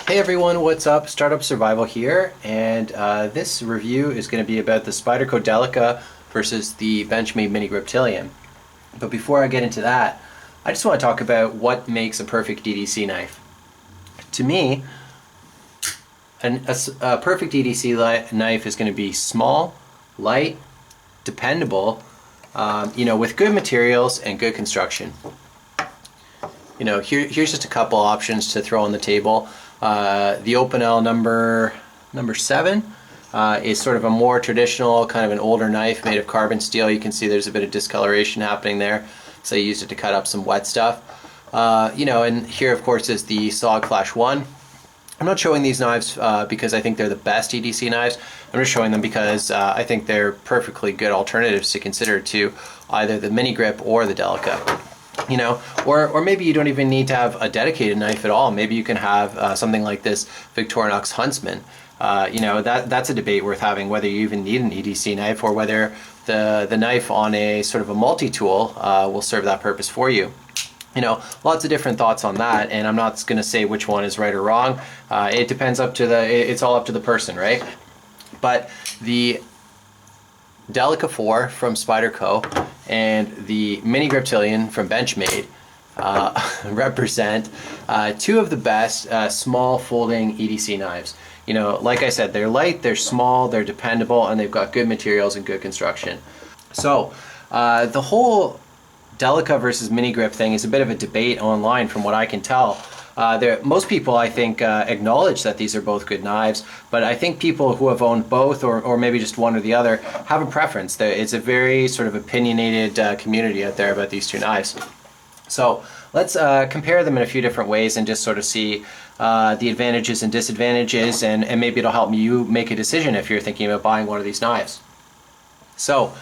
Hey everyone, what's up? Startup Survival here, and this review is going to be about the Spyderco Delica versus the Benchmade Mini Griptilian. But before I get into that, I just want to talk about what makes a perfect EDC knife. To me, a perfect EDC knife is going to be small, light, dependable, with good materials and good construction. Here's just a couple options to throw on the table. The Opinel number 7 is sort of a more traditional, kind of an older knife made of carbon steel. You can see there's a bit of discoloration happening there, so I used it to cut up some wet stuff. And here of course is the Solid Flash 1. I'm not showing these knives because I think they're the best EDC knives. I'm just showing them because I think they're perfectly good alternatives to consider to either the Mini Grip or the Delica. Or maybe you don't even need to have a dedicated knife at all. Maybe you can have something like this Victorinox Huntsman. That's a debate worth having, whether you even need an EDC knife or whether the knife on a sort of a multi-tool will serve that purpose for you. Lots of different thoughts on that, and I'm not going to say which one is right or wrong. It depends it's all up to the person, right? But the Delica 4 from Spyderco and the Mini Griptilian from Benchmade represent two of the best small folding EDC knives. Like I said, they're light, they're small, they're dependable, and they've got good materials and good construction. So the whole Delica versus Mini Grip thing is a bit of a debate online from what I can tell. Most people, I think, acknowledge that these are both good knives, but I think people who have owned both or maybe just one or the other have a preference. It's a very sort of opinionated community out there about these two knives. So let's compare them in a few different ways and just sort of see the advantages and disadvantages, and maybe it'll help you make a decision if you're thinking about buying one of these knives. So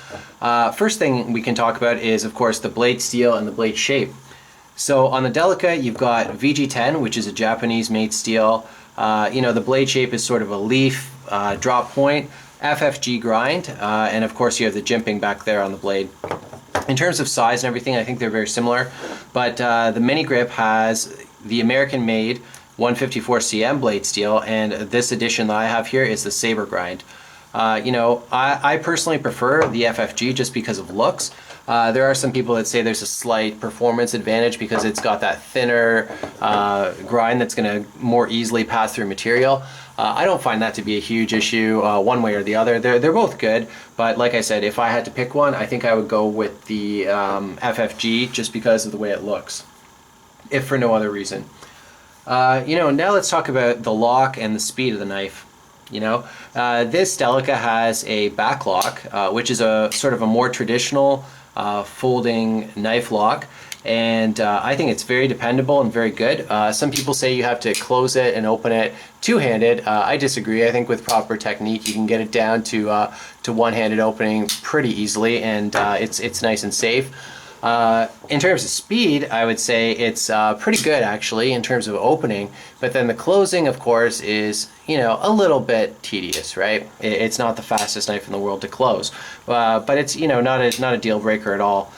first thing we can talk about is, of course, the blade steel and the blade shape. So on the Delica, you've got VG10, which is a Japanese-made steel. The blade shape is sort of a leaf, drop point, FFG grind, and of course you have the jimping back there on the blade. In terms of size and everything, I think they're very similar, but the Mini Grip has the American-made 154 cm blade steel, and this edition that I have here is the Saber grind. I personally prefer the FFG just because of looks. There are some people that say there's a slight performance advantage because it's got that thinner grind that's going to more easily pass through material. I don't find that to be a huge issue one way or the other. They're both good, but like I said, if I had to pick one, I think I would go with the FFG just because of the way it looks, if for no other reason. Now let's talk about the lock and the speed of the knife. This Delica has a back lock, which is a sort of a more traditional folding knife lock, and I think it's very dependable and very good. Some people say you have to close it and open it two-handed. I disagree. I think with proper technique you can get it down to one-handed opening pretty easily, and it's nice and safe. In terms of speed, I would say it's pretty good actually in terms of opening, but then the closing, of course, is a little bit tedious, right? It's not the fastest knife in the world to close, but it's not a deal breaker at all.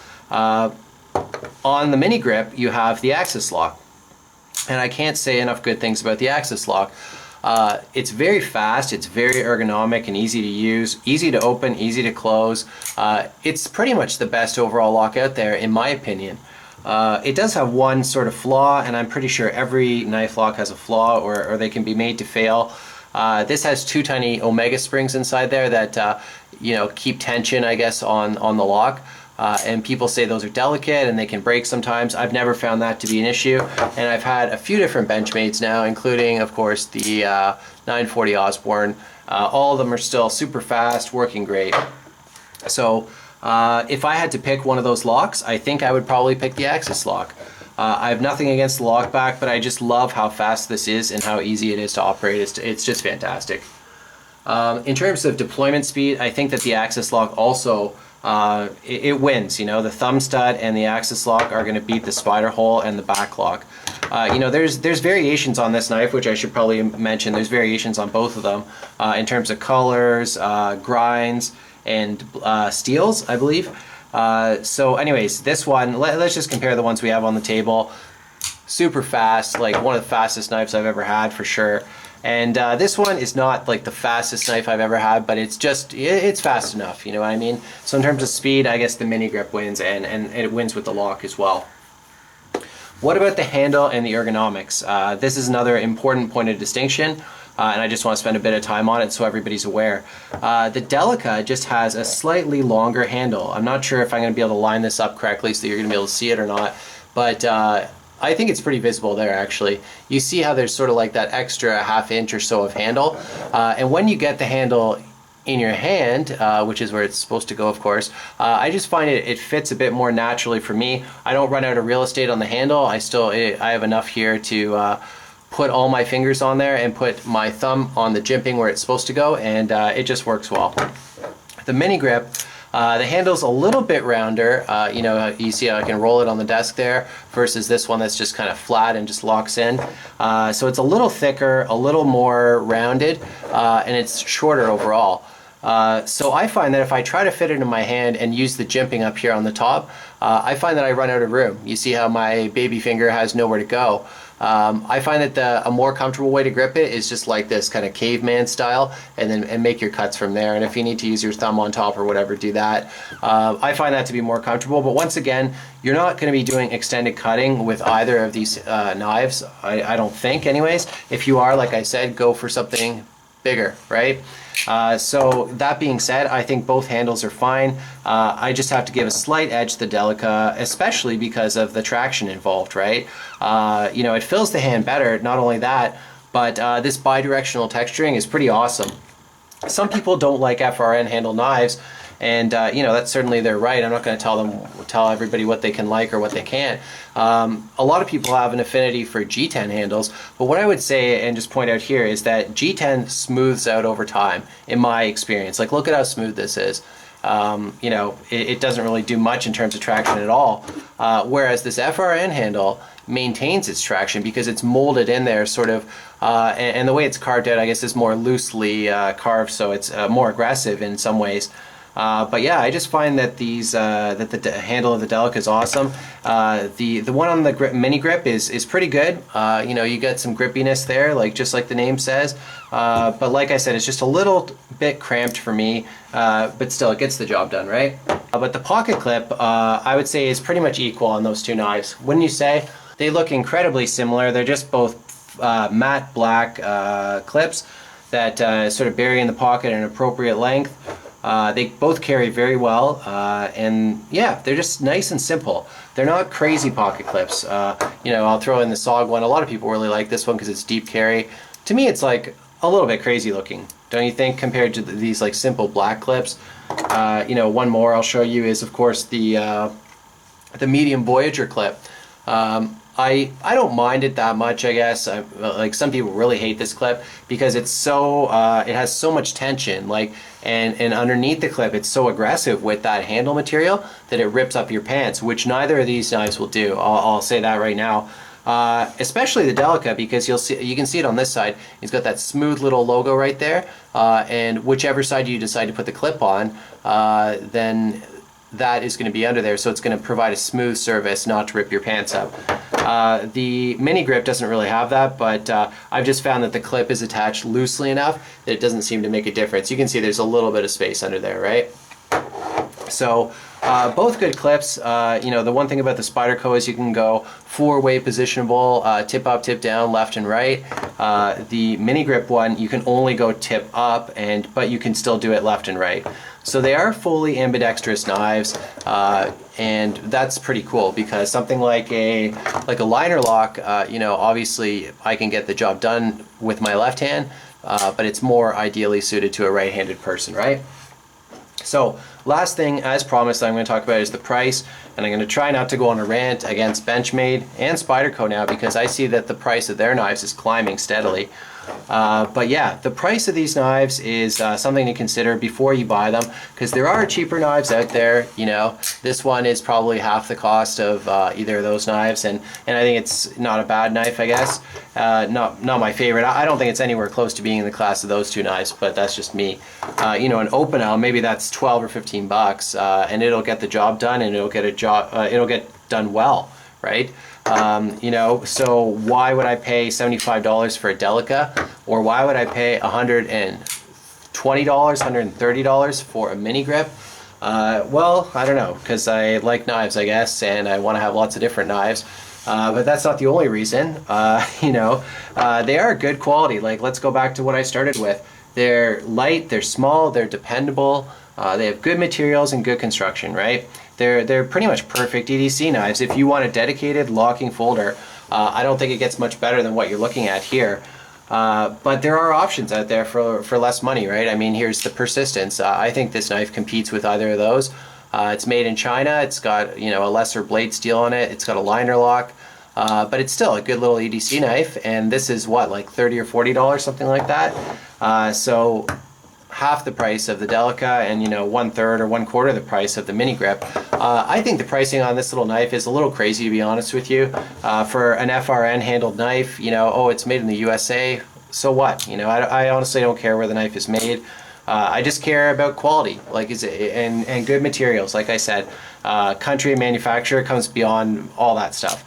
On the Mini Grip, you have the axis lock, and I can't say enough good things about the axis lock. It's very fast, it's very ergonomic and easy to use, easy to open, easy to close. It's pretty much the best overall lock out there in my opinion. It does have one sort of flaw, and I'm pretty sure every knife lock has a flaw, or they can be made to fail. This has two tiny Omega springs inside there that keep tension, I guess, on the lock. And people say those are delicate and they can break sometimes. I've never found that to be an issue, and I've had a few different Benchmades now, including of course the 940 Osborne. All of them are still super fast, working great. So if I had to pick one of those locks, I think I would probably pick the axis lock. I have nothing against the lock back, but I just love how fast this is and how easy it is to operate. It's just fantastic. In terms of deployment speed, I think that the axis lock also it wins. The thumb stud and the axis lock are going to beat the spider hole and the back lock. There's variations on this knife, which I should probably mention. There's variations on both of them in terms of colors, grinds, and steels, I believe. So anyways, this one, let's just compare the ones we have on the table. super fast, like one of the fastest knives I've ever had for sure. And this one is not like the fastest knife I've ever had, but it's fast enough, you know what I mean? So in terms of speed, I guess the mini grip wins, and it wins with the lock as well. What about the handle and the ergonomics? This is another important point of distinction, and I just want to spend a bit of time on it so everybody's aware. The Delica just has a slightly longer handle. I'm not sure if I'm going to be able to line this up correctly so that you're going to be able to see it or not, but I think it's pretty visible there actually. You see how there's sort of like that extra ½ inch or so of handle, and when you get the handle in your hand, which is where it's supposed to go, of course, I just find it fits a bit more naturally for me. I don't run out of real estate on the handle. I have enough here to put all my fingers on there and put my thumb on the jimping where it's supposed to go, and it just works well. The mini grip, the handle's a little bit rounder. You know, you see how I can roll it on the desk there versus this one that's just kind of flat and just locks in. So it's a little thicker, a little more rounded, and it's shorter overall. So I find that if I try to fit it in my hand and use the jimping up here on the top, I find that I run out of room. You see how my baby finger has nowhere to go. I find that a more comfortable way to grip it is just like this kind of caveman style, and make your cuts from there. And if you need to use your thumb on top or whatever, do that. I find that to be more comfortable, but once again, you're not going to be doing extended cutting with either of these knives, I don't think anyways. If you are, like I said, go for something bigger, right? So that being said, I think both handles are fine. I just have to give a slight edge to the Delica, especially because of the traction involved, right? You know, it fills the hand better, not only that, but this bidirectional texturing is pretty awesome. Some people don't like FRN handle knives, and you know, that's certainly their right. I'm not going to tell everybody what they can like or what they can't. A lot of people have an affinity for G10 handles, but what I would say and just point out here is that G10 smooths out over time, in my experience. Like, look at how smooth this is. You know, it doesn't really do much in terms of traction at all, whereas this FRN handle maintains its traction because it's molded in there sort of, and the way it's carved out, I guess, is more loosely carved, so it's more aggressive in some ways. But yeah, I just find that that the handle of the Delica is awesome. The one on the mini grip is pretty good. You know, you get some grippiness there, just like the name says. But like I said, it's just a little bit cramped for me. But still, it gets the job done, right? But the pocket clip, I would say, is pretty much equal on those two knives. Wouldn't you say? They look incredibly similar. They're just both matte black clips that sort of bury in the pocket at an appropriate length. They both carry very well, and yeah, they're just nice and simple. They're not crazy pocket clips. You know, I'll throw in the SOG one. A lot of people really like this one because it's deep carry. To me, it's like a little bit crazy looking, don't you think, compared to these like simple black clips? You know, one more I'll show you is, of course, the medium Voyager clip. I don't mind it that much, I guess. Like, some people really hate this clip because it's so it has so much tension, and underneath the clip it's so aggressive with that handle material that it rips up your pants, which neither of these knives will do. I'll say that right now. Especially the Delica, because you can see it on this side. It's got that smooth little logo right there, and whichever side you decide to put the clip on, then that is going to be under there, so it's going to provide a smooth surface, not to rip your pants up. The mini grip doesn't really have that, but I've just found that the clip is attached loosely enough that it doesn't seem to make a difference. You can see there's a little bit of space under there, right? So both good clips. You know, the one thing about the Spyderco is you can go 4-way positionable, tip up, tip down, left and right. The mini grip one, you can only go tip up, but you can still do it left and right. So they are fully ambidextrous knives, and that's pretty cool because something like a liner lock, you know, obviously I can get the job done with my left hand, but it's more ideally suited to a right-handed person, right? So last thing, as promised, I'm going to talk about is the price, and I'm going to try not to go on a rant against Benchmade and Spyderco now because I see that the price of their knives is climbing steadily. But yeah, the price of these knives is something to consider before you buy them, because there are cheaper knives out there. You know, this one is probably half the cost of either of those knives, and I think it's not a bad knife, I guess. Not my favorite. I don't think it's anywhere close to being in the class of those two knives, but that's just me. You know, an Opinel, maybe that's 12 or 15 bucks, and it'll get the job done, and it'll get done well, right? You know, so why would I pay $75 for a Delica, or why would I pay $120, $130 for a mini grip? Well, I don't know, because I like knives, I guess, and I want to have lots of different knives. But that's not the only reason. You know, they are good quality. Like, let's go back to what I started with. They're light, they're small, they're dependable, they have good materials and good construction, right? They're pretty much perfect EDC knives. If you want a dedicated locking folder, I don't think it gets much better than what you're looking at here. But there are options out there for less money, right? I mean, here's the persistence. I think this knife competes with either of those. It's made in China. It's got, you know, a lesser blade steel on it. It's got a liner lock, but it's still a good little EDC knife. And this is what, like $30 or $40, something like that. So half the price of the Delica, and, you know, 1/3 or 1/4 the price of the mini grip. I think the pricing on this little knife is a little crazy, to be honest with you. For an FRN handled knife, you know, oh, it's made in the USA, so what? You know, I honestly don't care where the knife is made. I just care about quality, like, and good materials. Like I said, country and manufacturer comes beyond all that stuff.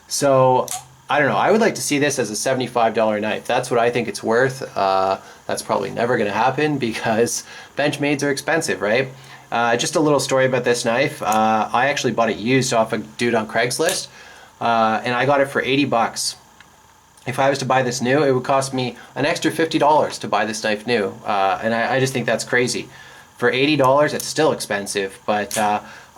So I don't know, I would like to see this as a $75 knife. That's what I think it's worth. That's probably never going to happen because Benchmades are expensive, right? Just a little story about this knife. I actually bought it used off a dude on Craigslist, and I got it for 80 bucks. If I was to buy this new, it would cost me an extra $50 to buy this knife new, and I just think that's crazy. For $80, it's still expensive, but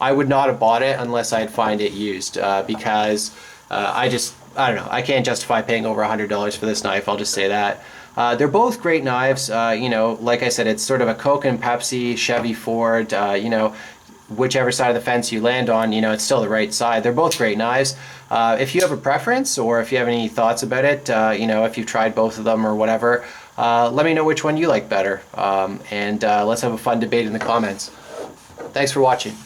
I would not have bought it unless I'd find it used, because I don't know, I can't justify paying over $100 for this knife, I'll just say that. They're both great knives. You know, like I said, it's sort of a Coke and Pepsi, Chevy, Ford, you know, whichever side of the fence you land on, you know, it's still the right side. They're both great knives. If you have a preference, or if you have any thoughts about it, you know, if you've tried both of them or whatever, let me know which one you like better. And let's have a fun debate in the comments. Thanks for watching.